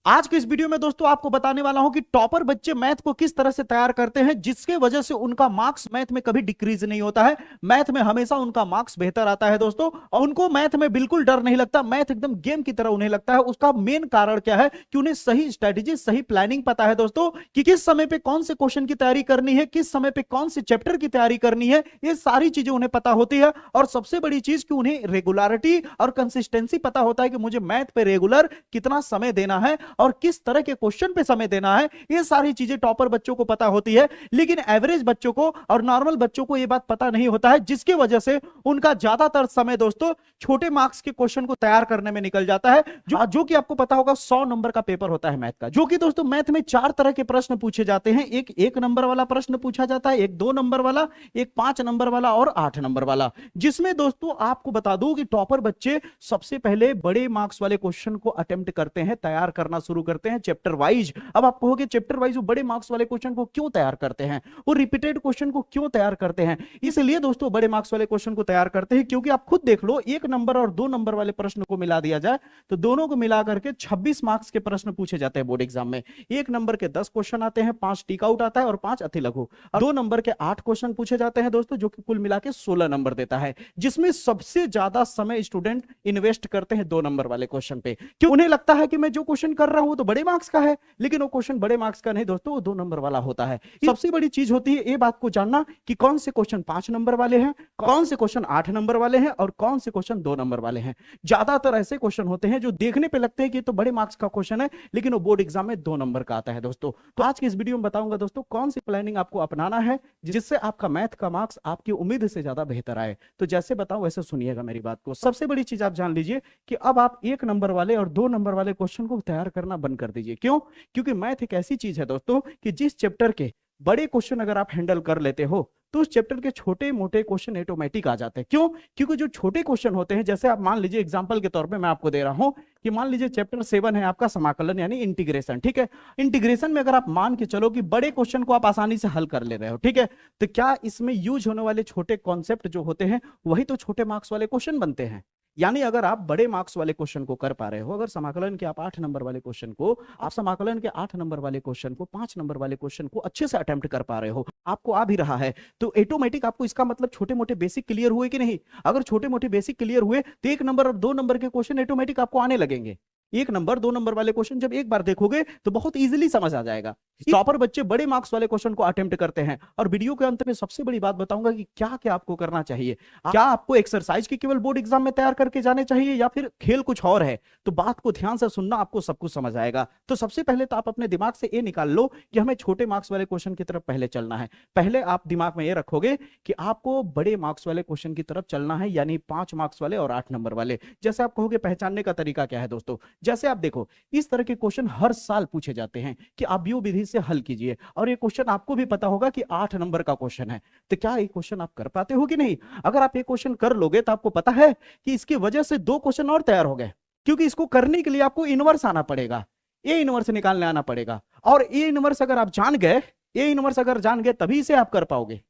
आज के इस वीडियो में दोस्तों आपको बताने वाला हूं कि टॉपर बच्चे मैथ को किस तरह से तैयार करते हैं जिसके वजह से उनका मार्क्स मैथ में कभी डिक्रीज नहीं होता है। मैथ में हमेशा उनका मार्क्स बेहतर आता है दोस्तों, और उनको मैथ में बिल्कुल डर नहीं लगता। मैथ एकदम गेम की तरह उन्हें लगता है। उसका मेन कारण क्या है कि उन्हें सही स्ट्रेटेजी, सही प्लानिंग पता है दोस्तों, कि किस समय पे कौन से क्वेश्चन की तैयारी करनी है, किस समय पे कौन से चैप्टर की तैयारी करनी है। ये सारी चीजें उन्हें पता होती है। और सबसे बड़ी चीज कि उन्हें रेगुलरिटी और कंसिस्टेंसी पता होता है कि मुझे मैथ पे रेगुलर कितना समय देना है और किस तरह के क्वेश्चन पे समय देना है। ये सारी चीजें टॉपर बच्चों को पता होती है, लेकिन एवरेज बच्चों को और नॉर्मल बच्चों को यह बात पता नहीं होता है, जिसकी वजह से उनका ज्यादातर समय दोस्तों छोटे मार्क्स के क्वेश्चन को तैयार करने में निकल जाता है। जो कि आपको पता होगा 100 नंबर का पेपर होता है मैथ का, जो कि दोस्तों मैथ में 4 तरह के प्रश्न पूछे जाते हैं। एक नंबर वाला प्रश्न पूछा जाता है, एक 2 नंबर वाला, एक 5 नंबर वाला और 8 नंबर वाला। जिसमें दोस्तों आपको बता दूं कि टॉपर बच्चे सबसे पहले बड़े मार्क्स वाले क्वेश्चन को अटेम्प्ट करते हैं, तैयार करना शुरू करते हैं चैप्टर वाइज। अब आप कहोगे चैप्टर वाइज वो बड़े मार्क्स वाले क्वेश्चन को क्यों तैयार करते हैं, वो रिपीटेड क्वेश्चन को क्यों तैयार करते हैं? इसलिए दोस्तों बड़े मार्क्स वाले क्वेश्चन को तैयार करते हैं क्योंकि आप खुद देख लो, 1 नंबर और 2 नंबर वाले प्रश्न को मिला दिया जाए तो दोनों को मिला करके 26 मार्क्स के प्रश्न पूछे जाते हैं बोर्ड एग्जाम में। 1 नंबर के 10 क्वेश्चन आते हैं, 5 टिक आउट आता है और 5 अति लघु। 2 नंबर के 8 क्वेश्चन पूछे जाते हैं दोस्तों, जो कि कुल मिला के 16 नंबर देता है, जिसमें सबसे ज्यादा समय स्टूडेंट इन्वेस्ट करते हैं 2 नंबर वाले क्वेश्चन पे। क्यों? उन्हें लगता है कि मैं जो क्वेश्चन कर रहा हूं तो बड़े मार्क्स का है, लेकिन वो क्वेश्चन बड़े मार्क्स का नहीं दोस्तों, वो 2 नंबर वाला होता है। सबसे बड़ी चीज होती है ये बात को जानना कि कौन से क्वेश्चन 5 नंबर वाले हैं, कौन से क्वेश्चन 8 नंबर वाले हैं और कौन से क्वेश्चन 2 नंबर वाले हैं। ज्यादातर ऐसे क्वेश्चन होते हैं जो देखने पे लगते हैं कि तो बड़े मार्क्स का क्वेश्चन है, लेकिन वो बोर्ड एग्जाम में 2 नंबर का आता है दोस्तों। तो आज के इस वीडियो में बताऊंगा दोस्तों कौन सी प्लानिंग आपको अपनाना है जिससे आपका मैथ का मार्क्स आपकी उम्मीद से ज्यादा बेहतर आए। तो जैसे बताऊं वैसे सुनिएगा मेरी बात को। सबसे बड़ी चीज आप जान लीजिए कि अब आप 1 नंबर वाले और 2 नंबर वाले क्वेश्चन को तैयार करना बंद कर दीजिए। क्यों? क्योंकि मैथ एक ऐसी चीज है दोस्तों कि जिस चैप्टर के बड़े क्वेश्चन अगर आप हैंडल कर लेते हो तो उस चैप्टर के छोटे मोटे क्वेश्चन ऑटोमेटिक आ जाते हैं। क्यों? क्योंकि जो छोटे क्वेश्चन होते हैं, जैसे आप मान लीजिए एग्जांपल के तौर पे मैं आपको दे रहा हूं कि मान लीजिए चैप्टर 7 है आपका समाकलन यानी इंटीग्रेशन, ठीक है। इंटीग्रेशन में अगर आप मान के चलो कि बड़े क्वेश्चन को आप आसानी से हल कर ले रहे हो, ठीक है, तो क्या इसमें यूज होने वाले छोटे कॉन्सेप्ट जो होते हैं वही तो छोटे मार्क्स वाले क्वेश्चन बनते हैं। यानी अगर आप बड़े मार्क्स वाले क्वेश्चन को कर पा रहे हो, अगर समाकलन के आप 8 नंबर वाले क्वेश्चन को, आप समाकलन के 8 नंबर वाले क्वेश्चन को, 5 नंबर वाले क्वेश्चन को अच्छे से अटेम्प्ट कर पा रहे हो, आपको आ भी रहा है, तो ऑटोमेटिक आपको इसका मतलब छोटे मोटे बेसिक क्लियर हुए कि नहीं? अगर छोटे मोटे बेसिक क्लियर हुए तो 1 नंबर और 2 नंबर के क्वेश्चन ऑटोमेटिक आपको आने लगेंगे। 1 नंबर 2 नंबर वाले क्वेश्चन जब एक बार देखोगे तो बहुत इजीली समझ आ जाएगा। टॉपर बच्चे बड़े मार्क्स वाले क्वेश्चन को अटेम्प्ट करते हैं। और वीडियो के अंत में सबसे बड़ी बात बताऊंगा कि क्या क्या आपको करना चाहिए। क्या आपको एक्सरसाइज की केवल बोर्ड एग्जाम में तैयार करके जाने चाहिए या फिर खेल कुछ और है? तो बात को ध्यान से सुनना, आपको सब कुछ समझ आएगा। तो सबसे पहले तो आप अपने दिमाग से ये निकाल लो कि हमें छोटे मार्क्स वाले क्वेश्चन की तरफ पहले चलना है। पहले आप दिमाग में ये रखोगे कि आपको बड़े मार्क्स वाले क्वेश्चन की तरफ चलना है, यानी 5 मार्क्स वाले और 8 नंबर वाले। जैसे आप कहोगे पहचानने का तरीका क्या है दोस्तों? जैसे आप देखो, इस तरह के क्वेश्चन हर साल पूछे जाते हैं कि आप व्यू विधि से हल कीजिए, और ये क्वेश्चन आपको भी पता होगा कि 8 नंबर का क्वेश्चन है। तो क्या ये क्वेश्चन आप कर पाते हो कि नहीं? अगर आप ये क्वेश्चन कर लोगे तो आपको पता है कि इसकी वजह से 2 क्वेश्चन और तैयार हो गए, क्योंकि इसको करने के लिए आपको इनवर्स आना पड़ेगा, ए इनवर्स निकालने आना पड़ेगा। और ए इनवर्स अगर आप जान गए, ए इनवर्स अगर जान गए तभी से आप कर पाओगे।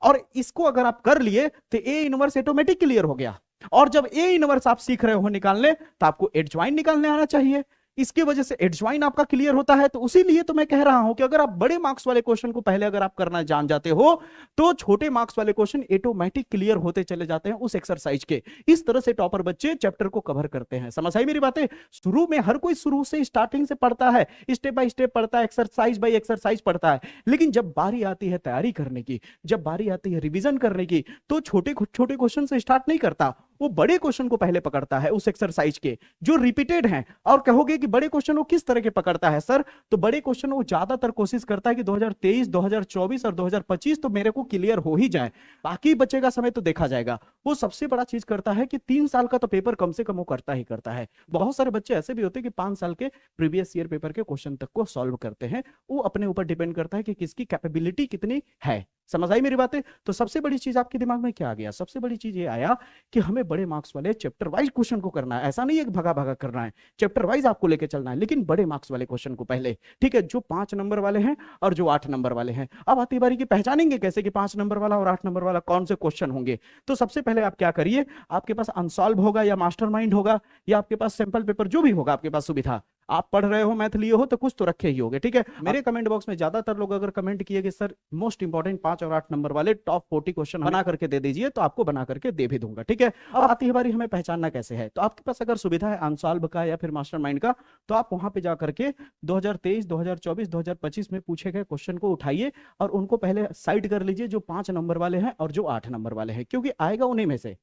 और इसको अगर आप कर लिए तो ए इनवर्स ऑटोमेटिक क्लियर हो गया। और जब ए इनवर्स आप सीख रहे हो निकालने तो आपको एडजॉइन निकालने आना चाहिए। इसकी वजह से एडजॉइन आपका क्लियर होता है। तो उसीलिए तो मैं कह रहा हूं कि अगर आप बड़े मार्क्स वाले क्वेश्चन को पहले अगर आप करना जान जाते हो तो छोटे मार्क्स वाले क्वेश्चन ऑटोमेटिक क्लियर होते चले जाते हैं उस एक्सरसाइज के। इस तरह से टॉपर बच्चे चैप्टर को कवर करते हैं। समझ आई मेरी बातें? शुरू में हर कोई शुरू से स्टार्टिंग से पढ़ता है, स्टेप बाय स्टेप पढ़ता है, एक्सरसाइज बाय एक्सरसाइज पढ़ता है, लेकिन जब बारी आती है तैयारी करने की, जब बारी आती है रिविजन करने की, तो छोटे छोटे क्वेश्चन से स्टार्ट नहीं करता, वो बड़े क्वेश्चन को पहले पकड़ता है उस एक्सरसाइज के जो रिपीटेड हैं। और कहोगे कि बड़े क्वेश्चन वो किस तरह के पकड़ता है सर? तो बड़े क्वेश्चन वो ज्यादातर कोशिश करता है कि 2023, 2024 और 2025 तो मेरे को क्लियर हो ही जाए, बाकी बचेगा समय तो देखा जाएगा। वो सबसे बड़ा चीज करता है कि 3 साल का तो पेपर कम से कम वो करता ही करता है। बहुत सारे बच्चे ऐसे भी होते हैं कि 5 साल के प्रीवियस ईयर पेपर के क्वेश्चन तक को सॉल्व करते हैं। वो अपने ऊपर डिपेंड करता है कि किसकी कैपेबिलिटी कितनी है। समझ आई मेरी बातें? तो सबसे बड़ी चीज आपके दिमाग में क्या आ गया? सबसे बड़ी चीज ये आया कि हमें बड़े मार्क्स वाले चैप्टर वाइज क्वेश्चन को करना है। ऐसा नहीं है कि भगा भगा करना है, चैप्टर वाइज आपको लेके चलना है, लेकिन बड़े मार्क्स वाले क्वेश्चन को पहले, ठीक है, जो 5 नंबर वाले हैं और जो 8 नंबर वाले हैं। अब आती बारी की पहचानेंगे कैसे कि 5 नंबर वाला और 8 नंबर वाला कौन से क्वेश्चन होंगे? तो सबसे पहले आप क्या करिए, आपके पास अनसॉल्व होगा या मास्टरमाइंड होगा या आपके पास सैंपल पेपर, जो भी होगा आपके पास सुविधा, आप पढ़ रहे हो, मैथ लिए हो तो कुछ तो रखे ही होगे, ठीक है। मेरे कमेंट बॉक्स में ज्यादातर लोग अगर कमेंट किए कि सर मोस्ट इंपॉर्टेंट 5 और 8 नंबर वाले टॉप 40 क्वेश्चन बना करके दे दीजिए, तो आपको बना करके दे भी दूंगा, ठीक है। अब आती है बारी हमें पहचानना कैसे है। तो आपके पास अगर सुविधा है अनसॉल्व का या फिर मास्टरमाइंड का, तो आप वहां पे जा करके 2023, 2024, 2025 में पूछे गए क्वेश्चन को उठाइए और उनको पहले साइड कर लीजिए, जो 5 नंबर वाले हैं और जो 8 नंबर वाले हैं, क्योंकि आएगा उन्हीं में से।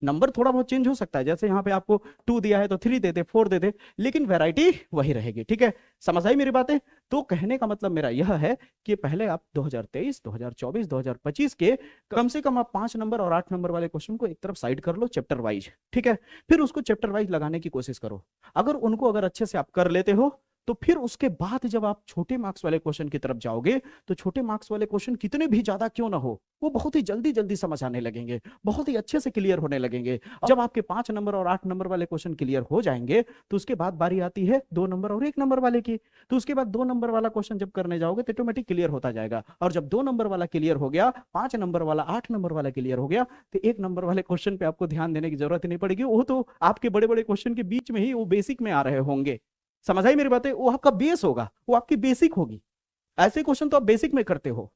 नंबर थोड़ा बहुत चेंज हो सकता है, जैसे यहाँ पे आपको 2 दिया है तो 3 दे दे, 4 दे दे, लेकिन वैरायटी वही रहेगी, ठीक है। समझ आई मेरी बातें? तो कहने का मतलब मेरा यह है कि पहले आप 2023, 2024, 2025 के कम से कम आप 5 नंबर और 8 नंबर वाले क्वेश्चन को एक तरफ साइड कर लो चैप्टर वाइज, ठीक है। फिर उसको चैप्टर वाइज लगाने की कोशिश करो। अगर अच्छे से आप कर लेते हो, तो फिर उसके बाद जब आप छोटे मार्क्स वाले क्वेश्चन की तरफ जाओगे, तो छोटे मार्क्स वाले क्वेश्चन कितने भी ज्यादा क्यों ना हो, वो बहुत ही जल्दी जल्दी समझ आने लगेंगे, बहुत ही अच्छे से क्लियर होने लगेंगे। जब आपके 5 नंबर और 8 नंबर वाले क्वेश्चन क्लियर हो जाएंगे, तो उसके बाद बारी आती है 2 नंबर और 1 नंबर वाले की। तो उसके बाद 2 नंबर वाला क्वेश्चन जब करने जाओगे तो ऑटोमेटिक क्लियर होता जाएगा। और जब 2 नंबर वाला क्लियर हो गया, 5 नंबर वाला, 8 नंबर वाला क्लियर हो गया, तो 1 नंबर वाले क्वेश्चन पे आपको ध्यान देने की जरूरत ही नहीं पड़ेगी। वो तो आपके बड़े बड़े क्वेश्चन के बीच में ही वो बेसिक में आ रहे होंगे। समझ आई मेरी बातें? वो आपका बेस होगा, वो आपकी बेसिक होगी। ऐसे क्वेश्चन तो आप बेसिक में करते हो।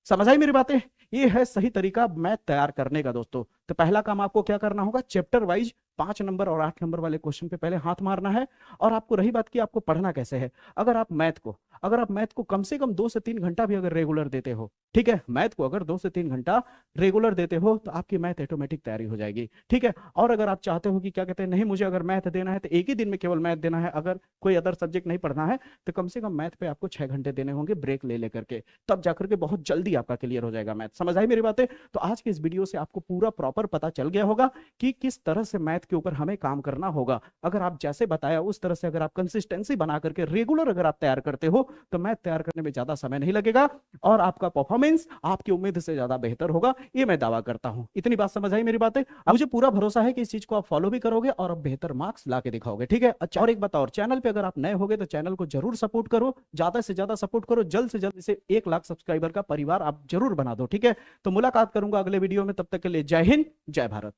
समझ आई मेरी बातें? ये है सही तरीका मैथ तैयार करने का दोस्तों। तो पहला काम आपको क्या करना होगा, चैप्टर वाइज 5 नंबर और 8 नंबर वाले क्वेश्चन पे पहले हाथ मारना है। और आपको रही बात कि आपको पढ़ना कैसे है, अगर आप मैथ को कम से कम 2 से 3 घंटा भी अगर रेगुलर देते हो, ठीक है, मैथ को अगर 2 से 3 घंटा रेगुलर देते हो, तो आपकी मैथ ऑटोमेटिक तैयारी हो जाएगी, ठीक है। और अगर आप चाहते हो कि क्या कहते हैं, नहीं मुझे अगर मैथ देना है तो एक ही दिन में केवल मैथ देना है, अगर कोई अदर सब्जेक्ट नहीं पढ़ना है, तो कम से कम मैथ पे आपको 6 घंटे देने होंगे ब्रेक ले लेकर के, तब जाकर के बहुत जल्दी आपका क्लियर हो जाएगा मैथ। समझ आई मेरी बातें? तो आज के इस वीडियो से आपको पूरा प्रॉपर पता चल गया होगा कि किस तरह से मैथ के ऊपर हमें काम करना होगा। अगर आप जैसे बताया उस तरह से अगर आप कंसिस्टेंसी बना करके रेगुलर अगर आप तैयार करते हो, तो मैथ तैयार करने में ज्यादा समय नहीं लगेगा और आपका परफॉर्मेंस आपकी उम्मीद से ज्यादा बेहतर होगा, ये मैं दावा करता हूं। इतनी बात समझ आई मेरी बातें? मुझे पूरा भरोसा है कि इस चीज को आप फॉलो भी करोगे और अब बेहतर मार्क्स ला के दिखाओगे, ठीक है। अच्छा, और एक बात और, चैनल पे अगर आप नए होगे तो चैनल को जरूर सपोर्ट करो, ज्यादा से ज्यादा सपोर्ट करो, जल्द से जल्द इसे 1 लाख सब्सक्राइबर का परिवार आप जरूर बना दो, ठीक है। तो मुलाकात करूंगा अगले वीडियो में, तब तक के लिए जय हिंद, जय भारत।